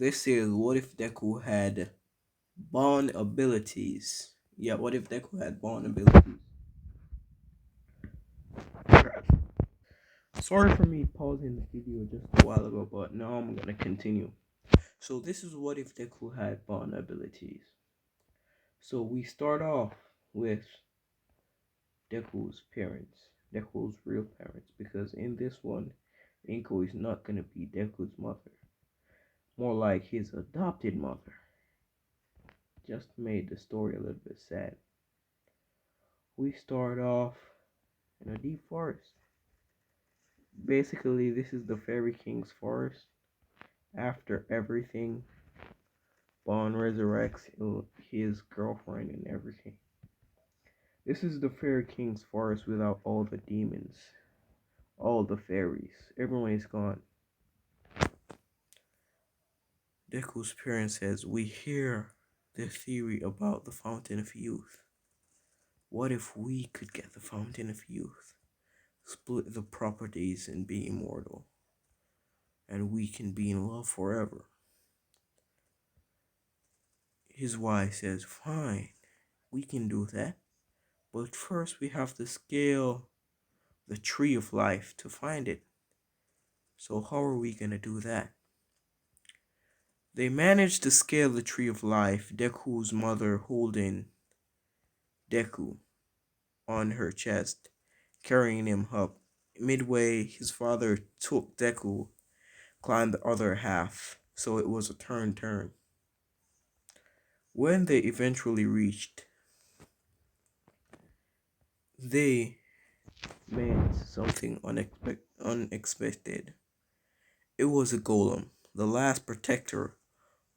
This is what if Deku had born abilities? Yeah, what if Deku had born abilities? Sorry for me pausing the video just a while ago, but now I'm gonna continue. So this is what if Deku had born abilities. So we start off with Deku's parents, Deku's real parents, because in this one, Inko is not gonna be Deku's mother, more like his adopted mother. Just made the story a little bit sad. We start off in a deep forest. Basically, this is the Fairy King's forest. After everything, Bond resurrects his girlfriend and everything. This is the Fairy King's forest without all the demons, all the fairies. Everyone is gone. Deku's parents says, "We hear the theory about the Fountain of Youth. What if we could get the Fountain of Youth, split the properties and be immortal, and we can be in love forever?" His wife says, "Fine, we can do that. But first we have to scale the tree of life to find it. So how are we gonna do that?" They manage to scale the tree of life, Deku's mother holding Deku on her chest, carrying him up. Midway, his father took Deku, climbed the other half, so it was a turn. When they eventually reached, they met something unexpected. It was a golem, the last protector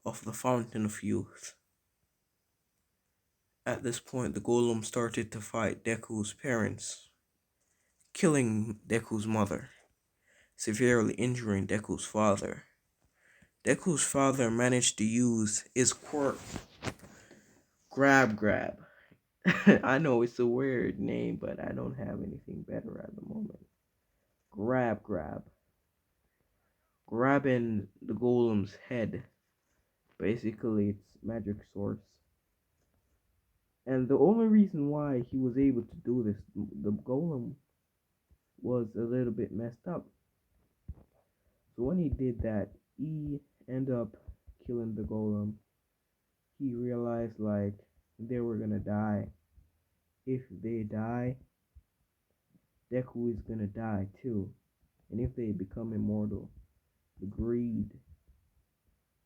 of the Fountain of Youth. At this point, the golem started to fight Deku's parents, killing Deku's mother, severely injuring Deku's father. Deku's father managed to use his quirk, Grab. I know it's a weird name, but I don't have anything better at the moment. Grab. Grabbing the golem's head, basically its magic source. And the only reason why he was able to do this, the golem was a little bit messed up. So when he did that, he ended up killing the golem. He realized like they were gonna die. If they die, Deku is gonna die too. And if they become immortal, the greed,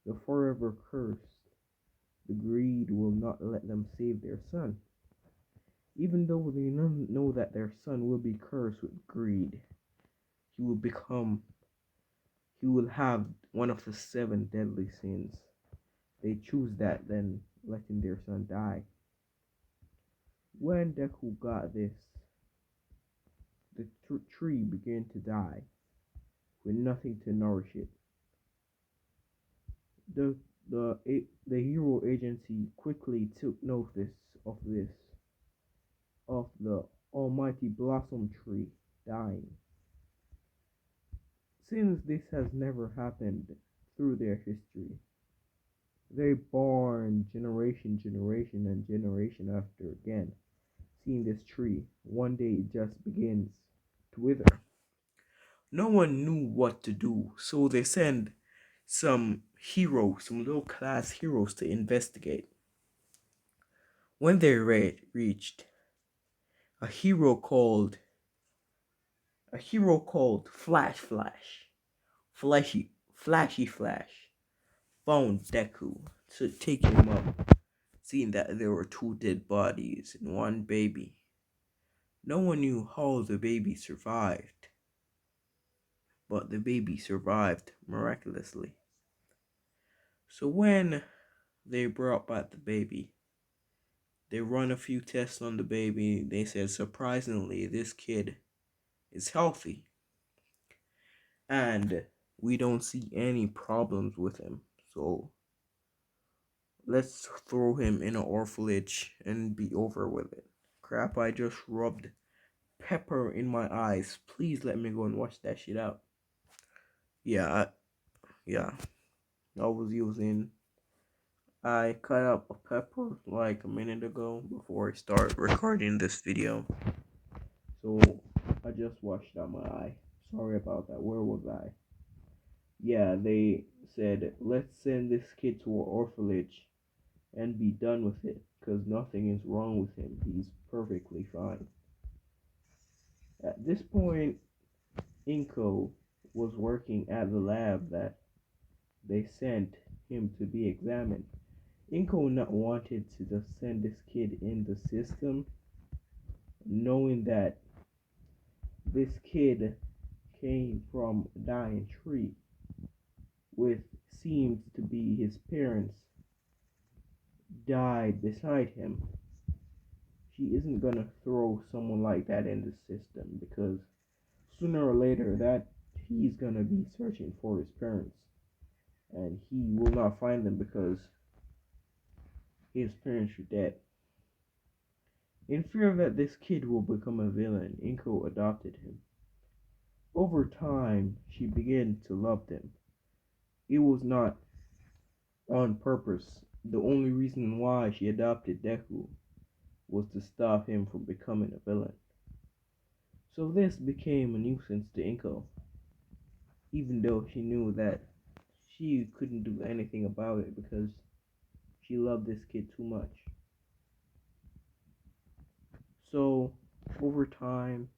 the forever curse, the greed will not let them save their son. Even though they know that their son will be cursed with greed, he will become, he will have one of the 7 deadly sins. They choose that than letting their son die. When Deku got this, the tree began to die with nothing to nourish it. The the hero agency quickly took notice of this, of the almighty blossom tree dying. Since this has never happened through their history, they born and generation after again, seeing this tree. One day it just begins to wither. No one knew what to do, so they send some heroes, some low class heroes to investigate. When they reached a hero called Flashy Flash, found Deku to take him up, seeing that there were 2 dead bodies and 1 baby. No one knew how the baby survived, but the baby survived miraculously. So when they brought back the baby, they run a few tests on the baby. They said, surprisingly, this kid is healthy and we don't see any problems with him. So let's throw him in an orphanage and be over with it. Crap, I just rubbed pepper in my eyes. Please let me go and wash that shit out. Yeah, yeah. I was using I cut up a pepper like a minute ago before I start recording this video. So I just washed out my eye. Sorry about that. Where was I? Yeah, they said, let's send this kid to an orphanage and be done with it, because nothing is wrong with him. He's perfectly fine. At this point, Inko was working at the lab that they sent him to be examined. Inko not wanted to just send this kid in the system, knowing that this kid came from a dying tree, with seems to be his parents died beside him. She isn't gonna throw someone like that in the system because sooner or later that he's gonna be searching for his parents and he will not find them because his parents are dead. In fear that this kid will become a villain, Inko adopted him. Over time, she began to love him. It was not on purpose. The only reason why she adopted Deku was to stop him from becoming a villain. So this became a nuisance to Inko, even though she knew that she couldn't do anything about it because she loved this kid too much. So, over time,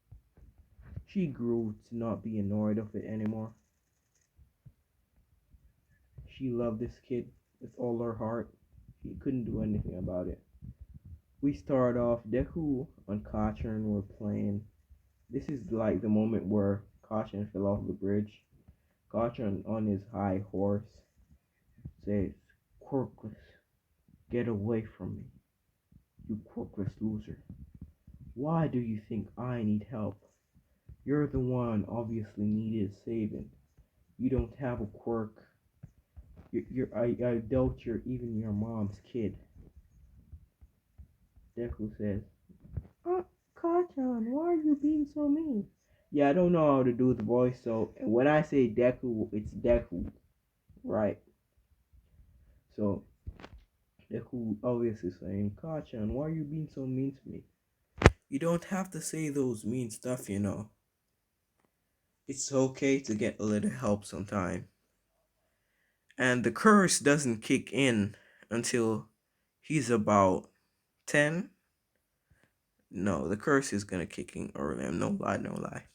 she grew to not be annoyed of it anymore. She loved this kid with all her heart. She couldn't do anything about it. We start off, Deku and Kachan were playing. This is like the moment where Kachan fell off the bridge. Kachan on his high horse says, "Quirkless, get away from me, you quirkless loser. Why do you think I need help? You're the one obviously needed saving. You don't have a quirk. I doubt you're even your mom's kid." Deku says, Kachan, why are you being so mean? Yeah, I don't know how to do the voice, so when I say Deku, it's Deku, right? So Deku obviously saying, Kachan, why are you being so mean to me? You don't have to say those mean stuff, you know. It's okay to get a little help sometime. And the curse doesn't kick in until he's about 10. No, the curse is gonna kick in early. No lie, no lie.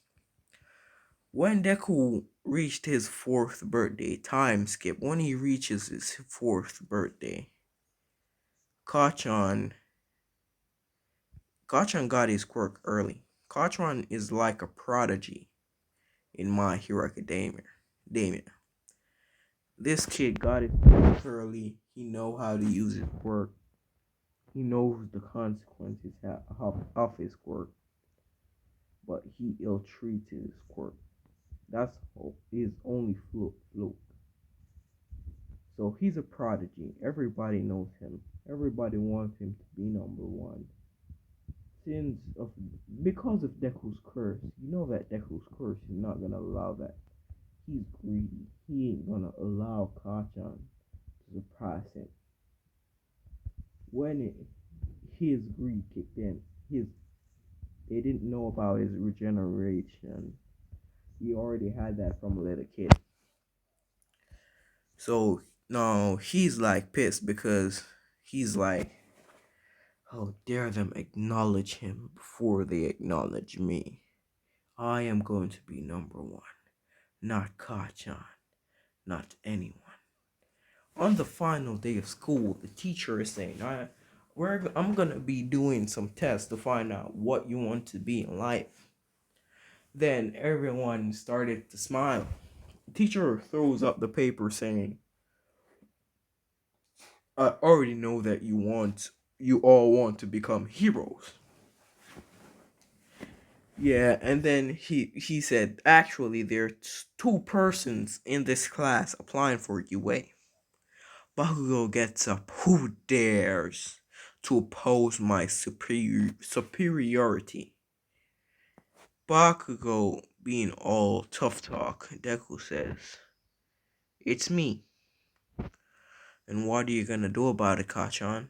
When Deku reached his 4th birthday, time skip, when he reaches his 4th birthday, Kachan Kachan got his quirk early. Kachan is like a prodigy in My Hero Academia. This kid got his quirk early. He know how to use his quirk. He knows the consequences of his quirk, but he ill-treated his quirk. That's his only fluke. So he's a prodigy. Everybody knows him. Everybody wants him to be number one. Since of because of Deku's curse, you know that Deku's curse is not gonna allow that. He's greedy. He ain't gonna allow Kachan to surprise him. When his greed kicked in, they didn't know about his regeneration. He already had that from a little kid. So now he's like pissed because he's like, how dare them acknowledge him before they acknowledge me? I am going to be number one, not Kachan, not anyone. On the final day of school, the teacher is saying, I'm going to be doing some tests to find out what you want to be in life. Then everyone started to smile. The teacher throws up the paper saying, I already know that you all want to become heroes. Yeah, and then he said, actually, there's 2 persons in this class applying for UA. Bakugo gets up. Who dares to oppose my superiority? Bakugo, being all tough talk, Deku says, it's me. And what are you gonna do about it, Kachan?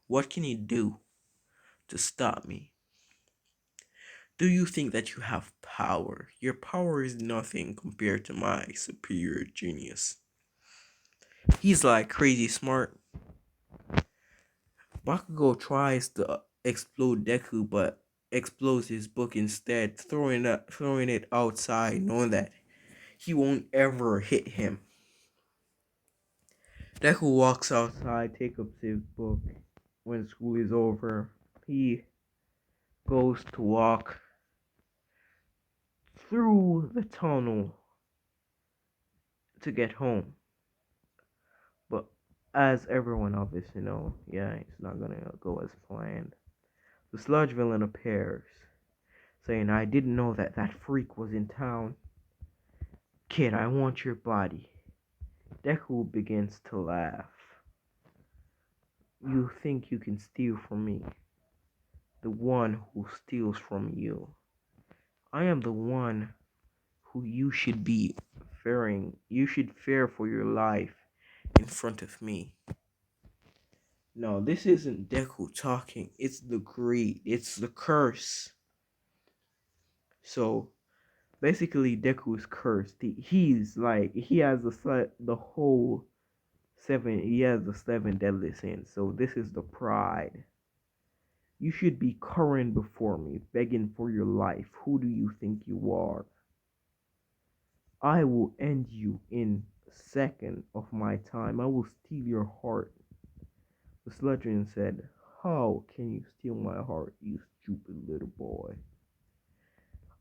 What can you do to stop me? Do you think that you have power? Your power is nothing compared to my superior genius. He's like crazy smart. Bakugo tries to explode Deku, but explodes his book instead, throwing it outside, knowing that he won't ever hit him. Deku walks outside, takes up his book. When school is over, he goes to walk through the tunnel to get home. But as everyone obviously knows, yeah, it's not gonna go as planned. The sludge villain appears, saying, I didn't know that that freak was in town. Kid, I want your body. Deku begins to laugh. You think you can steal from me? The one who steals from you. I am the one who you should be fearing. You should fear for your life in front of me. No, this isn't Deku talking. It's the greed. It's the curse. So basically, Deku is cursed. He's like he has the whole seven. He has the seven deadly sins. So this is the pride. You should be current before me, begging for your life. Who do you think you are? I will end you in a second of my time. I will steal your heart. The Sludgeon said, how can you steal my heart, you stupid little boy?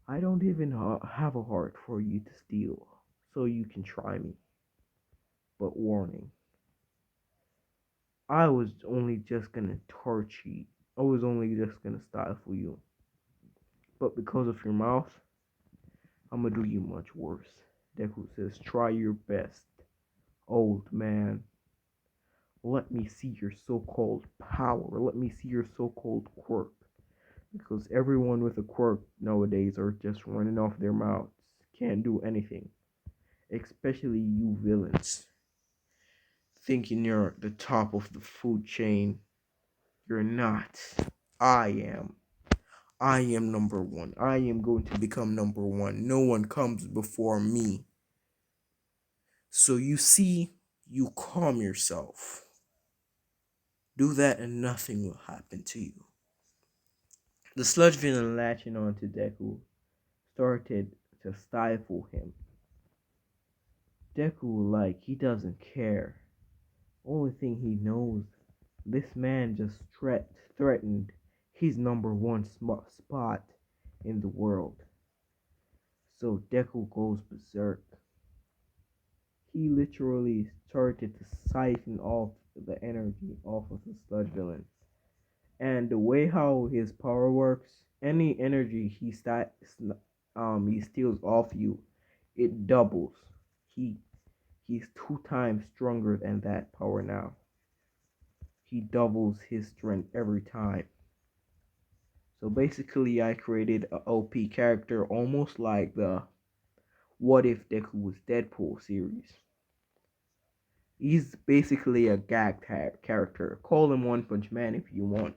I don't even have a heart for you to steal, so you can try me. But warning, I was only just gonna torture you. I was only just gonna stifle you. But because of your mouth, I'm gonna do you much worse. Deku says, try your best, old man. Let me see your so-called power. Let me see your so-called quirk. Because everyone with a quirk nowadays are just running off their mouths. Can't do anything. Especially you villains. Thinking you're the top of the food chain. You're not. I am. I am number one. I am going to become number one. No one comes before me. So you see, you calm yourself. Do that and nothing will happen to you. The sludge villain latching on to Deku started to stifle him. Deku, like, he doesn't care. Only thing he knows, this man just threatened his number one spot in the world. So Deku goes berserk. He literally started to siphon off the energy off of the sludge villain. And the way how his power works, any energy he steals off you, it doubles. He he's 2 times stronger than that power now. He doubles his strength every time. So basically, I created a OP character almost like the What If Deku Was Deadpool series. He's basically a gag character. Call him One Punch Man if you want.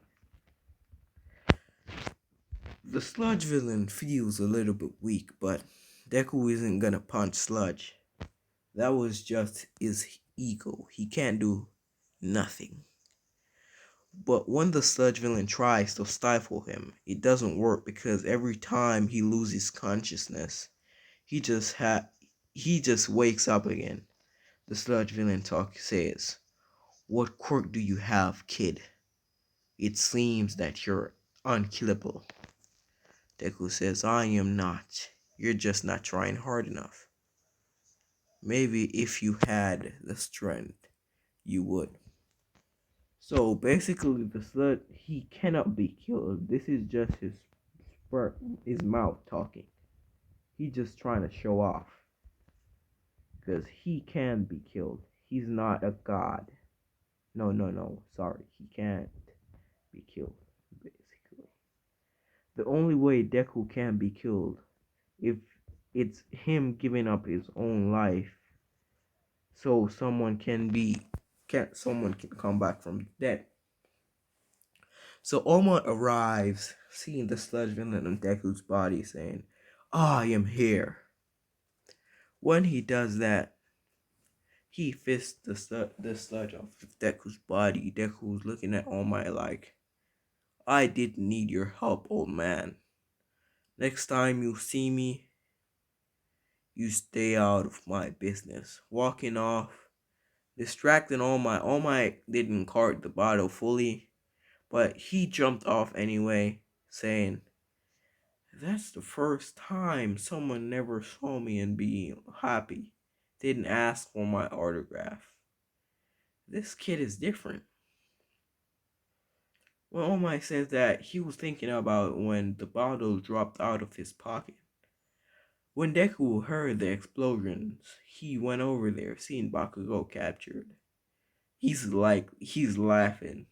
The Sludge villain feels a little bit weak, but Deku isn't gonna punch Sludge. That was just his ego. He can't do nothing. But when the Sludge villain tries to stifle him, it doesn't work because every time he loses consciousness, he just wakes up again. The Sludge villain says, "What quirk do you have, kid? It seems that you're unkillable." Deku says, "I am not. You're just not trying hard enough. Maybe if you had the strength, you would." So basically, the slut, he cannot be killed. This is just his mouth talking. He's just trying to show off. Because he can be killed. He's not a god. No. Sorry, he can't be killed, basically. The only way Deku can be killed if it's him giving up his own life so someone can be someone can come back from the dead. So All Might arrives, seeing the sludge villain on Deku's body, saying, "I am here." When he does that, he fists the sludge off of Deku's body. Deku's looking at All Might like, "I didn't need your help, old man. Next time you see me, you stay out of my business." Walking off, distracting All Might. All Might didn't cart the bottle fully, but he jumped off anyway, saying, "That's the first time someone never saw me and be happy. Didn't ask for my autograph. This kid is different." Well, All Might says that he was thinking about when the bottle dropped out of his pocket. When Deku heard the explosions, he went over there, seeing Bakugo captured. He's laughing.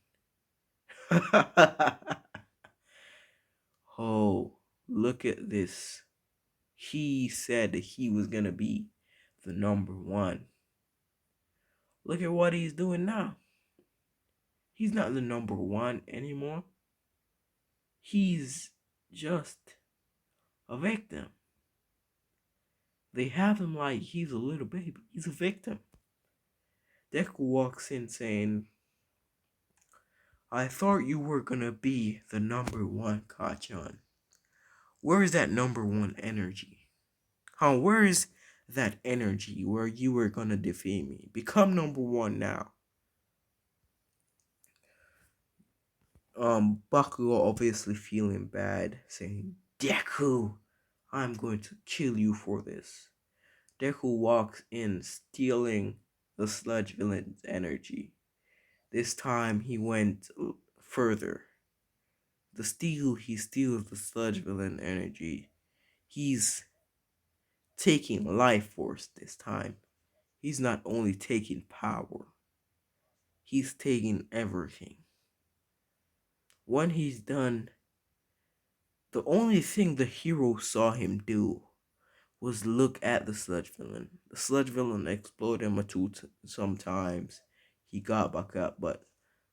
Oh, look at this. He said that he was gonna be the number one. Look at what he's doing now. He's not the number one anymore. He's just a victim. They have him like he's a little baby. He's a victim. Deku walks in saying, "I thought you were gonna be the number one, Kachan. Where is that number one energy? Huh, where is that energy where you were gonna defeat me? Become number one now." Bakugo obviously feeling bad, saying, "Deku, I'm going to kill you for this." Deku walks in, stealing the sludge villain's energy. This time he went further. He steals the sludge villain energy. He's taking life force this time. He's not only taking power, he's taking everything. When he's done, the only thing the hero saw him do was look at the sludge villain. The sludge villain exploded him sometimes. He got back up, but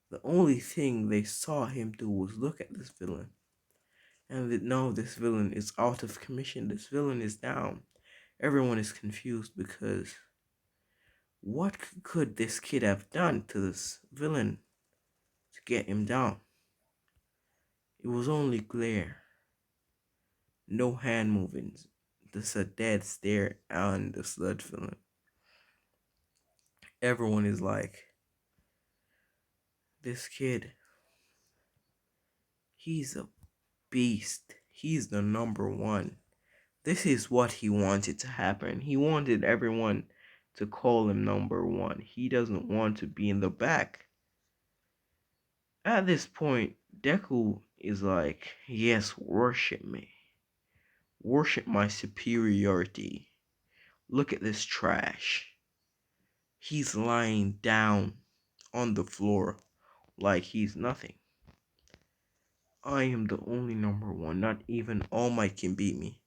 the only thing they saw him do was look at this villain. And now this villain is out of commission. This villain is down. Everyone is confused because what could this kid have done to this villain to get him down? It was only glare. No hand movements. Just a dead stare on the sludge villain. Everyone is like, this kid, he's a beast. He's the number one. This is what he wanted to happen. He wanted everyone to call him number one. He doesn't want to be in the back. At this point, Deku is like, yes, worship me. Worship my superiority. Look at this trash. He's lying down on the floor like he's nothing. I am the only number one. Not even All Might can beat me.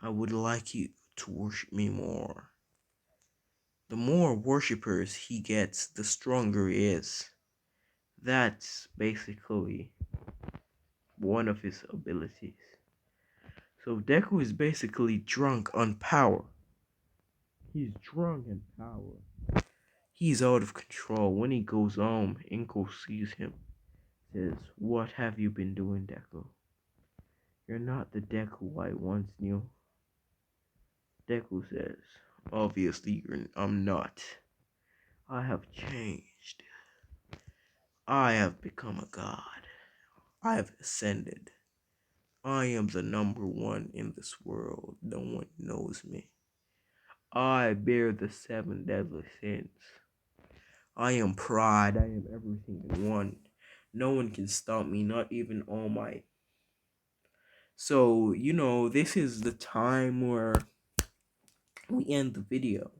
I would like you to worship me more. The more worshippers he gets, the stronger he is. That's basically one of his abilities. So Deku is basically drunk on power. He's drunk in power. He's out of control. When he goes home, Inko sees him. Says, "What have you been doing, Deku? You're not the Deku I once knew." Deku says, "Obviously, I'm not. I have changed. I have become a god. I have ascended. I am the number one in this world. No one knows me. I bear the 7 deadly sins. I am pride. I am everything in one. No one can stop me, not even All Might." So, this is the time where we end the video.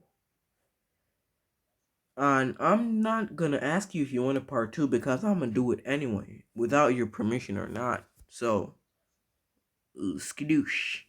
And I'm not gonna ask you if you want a part 2 because I'm gonna do it anyway, without your permission or not. So, skadoosh.